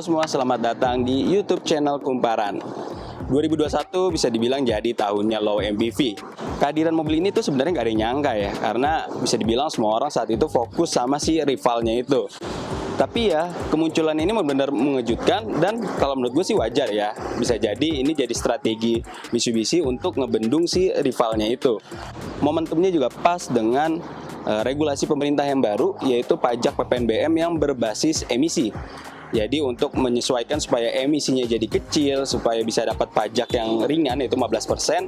Halo semua, selamat datang di YouTube channel Kumparan. 2021 bisa dibilang jadi tahunnya low MPV. Kehadiran mobil ini tuh sebenarnya nggak ada yang nyangka ya, karena bisa dibilang semua orang saat itu fokus sama si rivalnya itu. Tapi ya, kemunculan ini benar-benar mengejutkan dan kalau menurut gue sih wajar ya. Bisa jadi ini jadi strategi Mitsubishi untuk ngebendung si rivalnya itu. Momentumnya juga pas dengan regulasi pemerintah yang baru, yaitu pajak PPNBM yang berbasis emisi. Jadi untuk menyesuaikan supaya emisinya jadi kecil, supaya bisa dapat pajak yang ringan yaitu 15%,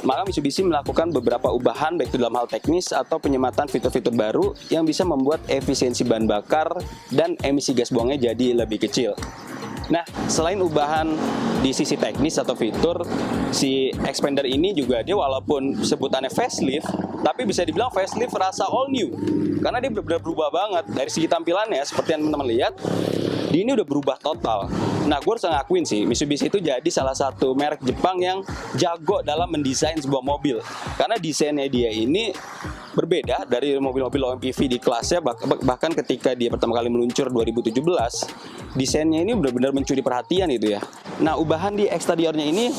maka Mitsubishi melakukan beberapa ubahan baik itu dalam hal teknis atau penyematan fitur-fitur baru yang bisa membuat efisiensi bahan bakar dan emisi gas buangnya jadi lebih kecil. Nah, selain ubahan di sisi teknis atau fitur, si Xpander ini juga dia walaupun sebutannya facelift, tapi bisa dibilang facelift rasa all new. Karena dia benar-benar berubah banget. Dari segi tampilannya, seperti yang teman-teman lihat, dia ini udah berubah total. Nah, gue harus ngakuin sih, Mitsubishi itu jadi salah satu merek Jepang yang jago dalam mendesain sebuah mobil. Karena desainnya dia ini berbeda dari mobil-mobil low MPV di kelasnya, bahkan ketika dia pertama kali meluncur 2017, desainnya ini benar-benar mencuri perhatian itu ya. Nah, ubahan di eksteriornya ini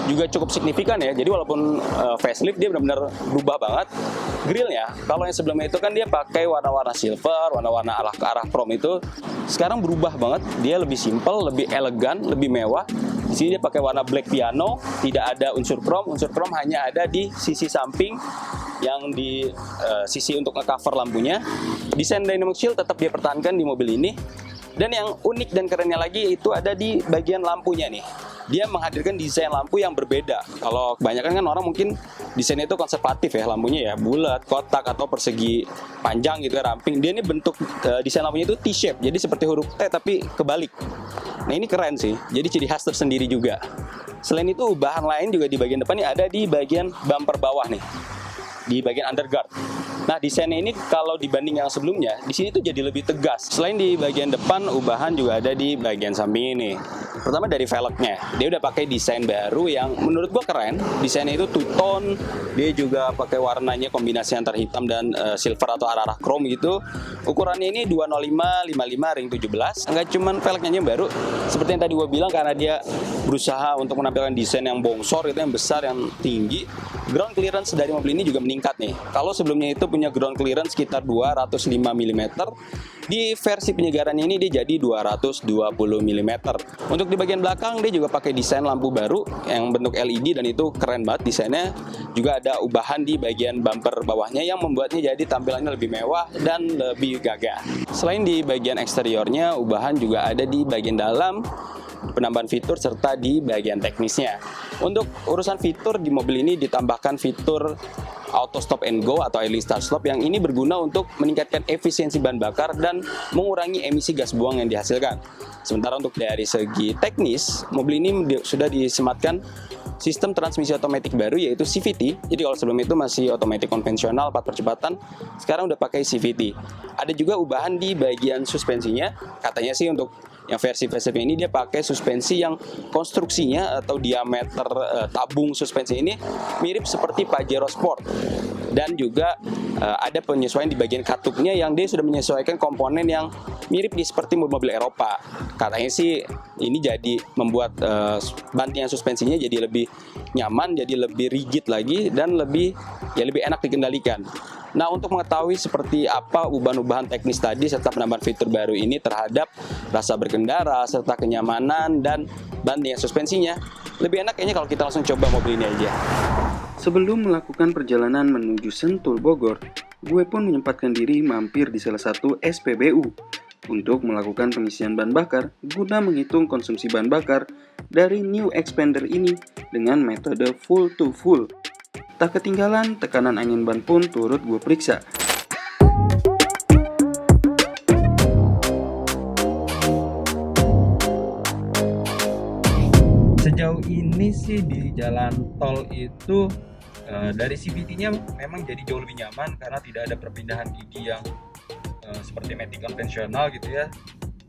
juga cukup signifikan ya. Jadi walaupun facelift, dia benar-benar berubah banget. Grillnya, kalau yang sebelumnya itu kan dia pakai warna-warna silver, warna-warna arah ke arah chrome itu, sekarang berubah banget. Dia lebih simple, lebih elegan, lebih mewah. Di sini dia pakai warna black piano, tidak ada unsur chrome. Unsur chrome hanya ada di sisi samping yang di sisi untuk nge-cover lampunya. Desain dynamic shield tetap dia pertahankan di mobil ini. Dan yang unik dan kerennya lagi itu ada di bagian lampunya nih. Dia menghadirkan desain lampu yang berbeda. Kalau kebanyakan kan orang mungkin desainnya itu konservatif ya, lampunya ya bulat, kotak atau persegi panjang gitu ya, ramping. Dia ini bentuk desain lampunya itu T-shape, jadi seperti huruf T tapi kebalik. Nah, ini keren sih, jadi ciri khas tersendiri juga. Selain itu, bahan lain juga di bagian depan ini ada di bagian bumper bawah nih, di bagian underguard. Nah, desainnya ini kalau dibanding yang sebelumnya, di sini tuh jadi lebih tegas. Selain di bagian depan, ubahan juga ada di bagian samping ini. Pertama dari velgnya, dia udah pakai desain baru yang menurut gua keren. Desainnya itu two tone, dia juga pakai warnanya kombinasi antara hitam dan silver atau arah-arah chrome gitu. Ukurannya ini 205/55 ring 17. Enggak cuman velgnya yang baru, seperti yang tadi gua bilang, karena dia berusaha untuk menampilkan desain yang bongsor itu, yang besar, yang tinggi. Ground clearance dari mobil ini juga meningkat nih. Kalau sebelumnya itu punya ground clearance sekitar 205 mm, di versi penyegarannya ini dia jadi 220 mm. Untuk di bagian belakang dia juga pakai desain lampu baru yang bentuk LED dan itu keren banget desainnya. Juga ada ubahan di bagian bumper bawahnya yang membuatnya jadi tampilannya lebih mewah dan lebih gagah. Selain di bagian eksteriornya, ubahan juga ada di bagian dalam, penambahan fitur serta di bagian teknisnya. Untuk urusan fitur di mobil ini ditambahkan fitur auto stop and go atau idling start stop yang ini berguna untuk meningkatkan efisiensi bahan bakar dan mengurangi emisi gas buang yang dihasilkan. Sementara untuk dari segi teknis, mobil ini sudah disematkan sistem transmisi otomatis baru yaitu CVT. Jadi kalau sebelum itu masih otomatis konvensional 4 percepatan, sekarang udah pakai CVT. Ada juga ubahan di bagian suspensinya. Katanya sih untuk yang versi facelift ini dia pakai suspensi yang konstruksinya atau diameter tabung suspensi ini mirip seperti Pajero Sport. Dan juga ada penyesuaian di bagian katupnya yang dia sudah menyesuaikan komponen yang mirip seperti mobil-mobil Eropa. Katanya sih ini jadi membuat bantingan suspensinya jadi lebih nyaman, jadi lebih rigid lagi dan lebih enak dikendalikan. Nah, untuk mengetahui seperti apa ubahan-ubahan teknis tadi serta penambahan fitur baru ini terhadap rasa berkendara serta kenyamanan dan bantingan suspensinya, lebih enak kayaknya kalau kita langsung coba mobil ini aja. Sebelum melakukan perjalanan menuju Sentul Bogor, gue pun menyempatkan diri mampir di salah satu SPBU untuk melakukan pengisian bahan bakar guna menghitung konsumsi bahan bakar dari New Xpander ini dengan metode full to full. Tak ketinggalan, tekanan angin ban pun turut gue periksa. Sejauh ini sih di jalan tol itu dari CVT-nya memang jadi jauh lebih nyaman karena tidak ada perpindahan gigi yang seperti matic konvensional gitu ya.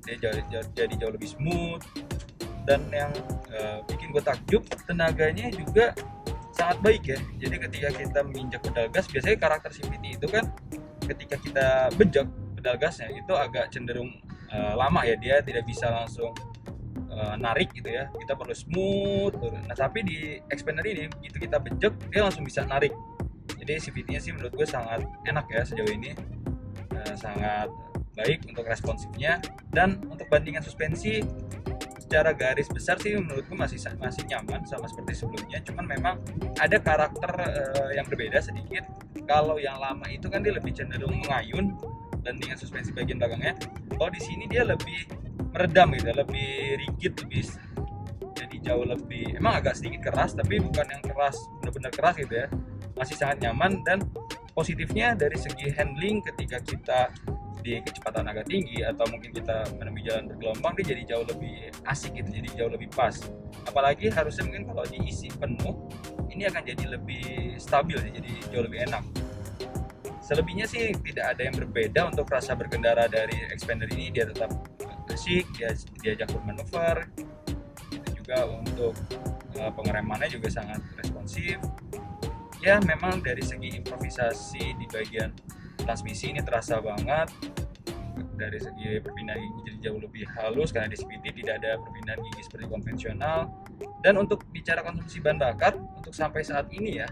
Dia jadi jauh lebih smooth, dan yang bikin gue takjub, tenaganya juga sangat baik ya. Jadi ketika kita menginjak pedal gas, biasanya karakter CVT itu kan ketika kita bejek pedal gasnya itu agak cenderung lama ya, dia tidak bisa langsung narik gitu ya, kita perlu smooth turun. Nah tapi di expander ini begitu kita bejek dia langsung bisa narik. Jadi CVT-nya sih menurut gue sangat enak ya sejauh ini, sangat baik untuk responsifnya. Dan untuk bandingan suspensi secara garis besar sih menurut gue masih nyaman sama seperti sebelumnya, cuman memang ada karakter yang berbeda sedikit. Kalau yang lama itu kan dia lebih cenderung mengayun bandingan suspensi bagian belakangnya. Kalau di sini dia lebih meredam gitu, lebih rigid, jadi jauh lebih, emang agak sedikit keras tapi bukan yang keras benar-benar keras gitu ya, masih sangat nyaman. Dan positifnya dari segi handling ketika kita di kecepatan agak tinggi atau mungkin kita menemui jalan bergelombang, dia jadi jauh lebih asik gitu, jadi jauh lebih pas. Apalagi harusnya mungkin kalau diisi penuh ini akan jadi lebih stabil ya, jadi jauh lebih enak. Selebihnya sih tidak ada yang berbeda untuk rasa berkendara dari expander ini, dia tetap asik, dia diajak bermanuver. Itu juga untuk pengeremannya juga sangat responsif. Ya memang dari segi improvisasi di bagian transmisi ini terasa banget. Dari segi perpindahan gigi jadi jauh lebih halus karena di CVT tidak ada perpindahan gigi seperti konvensional. Dan untuk bicara konsumsi bahan bakar untuk sampai saat ini ya,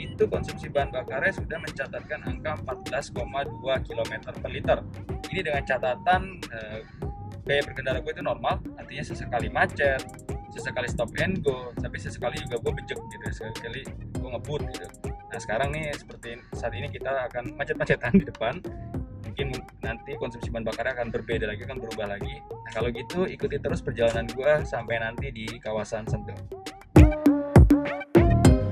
itu konsumsi bahan bakarnya sudah mencatatkan angka 14,2 km per liter. Ini dengan catatan gaya berkendara gue itu normal, artinya sesekali macet, sesekali stop and go, tapi sesekali juga gue bejek gitu, sesekali gue ngebut gitu. Nah sekarang nih seperti saat ini kita akan macet-macetan di depan, mungkin nanti konsumsi bahan bakarnya akan berbeda lagi, akan berubah lagi. Nah kalau gitu ikuti terus perjalanan gue sampai nanti di kawasan Sentul.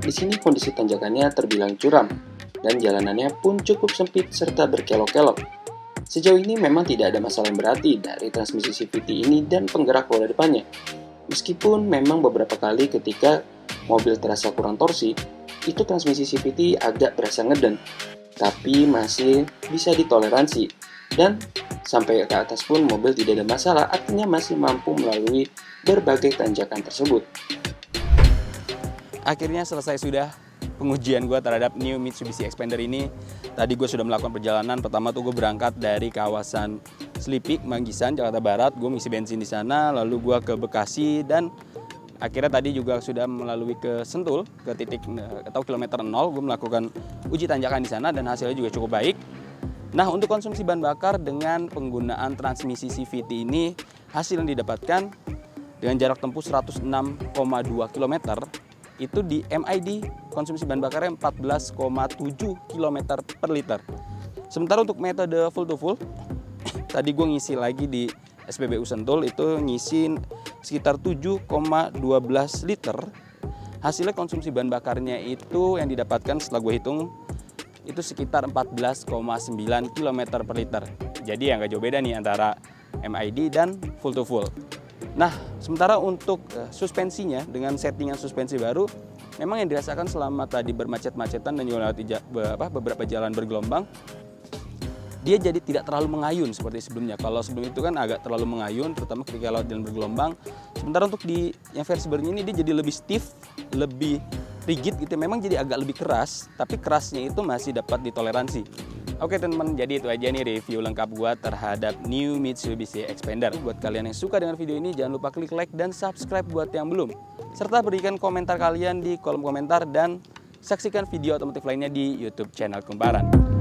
Di sini kondisi tanjakannya terbilang curam, dan jalanannya pun cukup sempit serta berkelok-kelok. Sejauh ini memang tidak ada masalah yang berarti dari transmisi CVT ini dan penggerak roda depannya. Meskipun memang beberapa kali ketika mobil terasa kurang torsi, itu transmisi CVT agak berasa ngeden, tapi masih bisa ditoleransi. Dan sampai ke atas pun mobil tidak ada masalah, artinya masih mampu melalui berbagai tanjakan tersebut. Akhirnya selesai sudah pengujian gue terhadap New Mitsubishi Expander ini. Tadi gue sudah melakukan perjalanan. Pertama tuh gue berangkat dari kawasan Slipi, Manggisan, Jakarta Barat. Gue ngisi bensin di sana, lalu gue ke Bekasi, dan akhirnya tadi juga sudah melalui ke Sentul, ke titik atau kilometer 0. Gue melakukan uji tanjakan di sana dan hasilnya juga cukup baik. Nah, untuk konsumsi bahan bakar dengan penggunaan transmisi CVT ini, hasil yang didapatkan dengan jarak tempuh 106,2 km, itu di MID konsumsi bahan bakarnya 14,7 km per liter. Sementara untuk metode full to full, tadi gue ngisi lagi di SPBU Sentul, itu ngisi sekitar 7,12 liter. Hasilnya konsumsi bahan bakarnya itu yang didapatkan setelah gue hitung itu sekitar 14,9 km per liter. Jadi ya nggak jauh beda nih antara MID dan full to full. Nah, sementara untuk suspensinya dengan settingan suspensi baru, memang yang dirasakan selama tadi bermacet-macetan dan juga melewati beberapa jalan bergelombang, dia jadi tidak terlalu mengayun seperti sebelumnya. Kalau sebelum itu kan agak terlalu mengayun, terutama ketika lewat jalan bergelombang. Sementara untuk di yang versi barunya ini dia jadi lebih stiff, lebih rigid gitu. Memang jadi agak lebih keras, tapi kerasnya itu masih dapat ditoleransi. Oke teman-teman, jadi itu aja nih review lengkap gua terhadap New Mitsubishi Expander. Buat kalian yang suka dengan video ini, jangan lupa klik like dan subscribe buat yang belum. Serta berikan komentar kalian di kolom komentar dan saksikan video otomotif lainnya di YouTube channel Kumparan.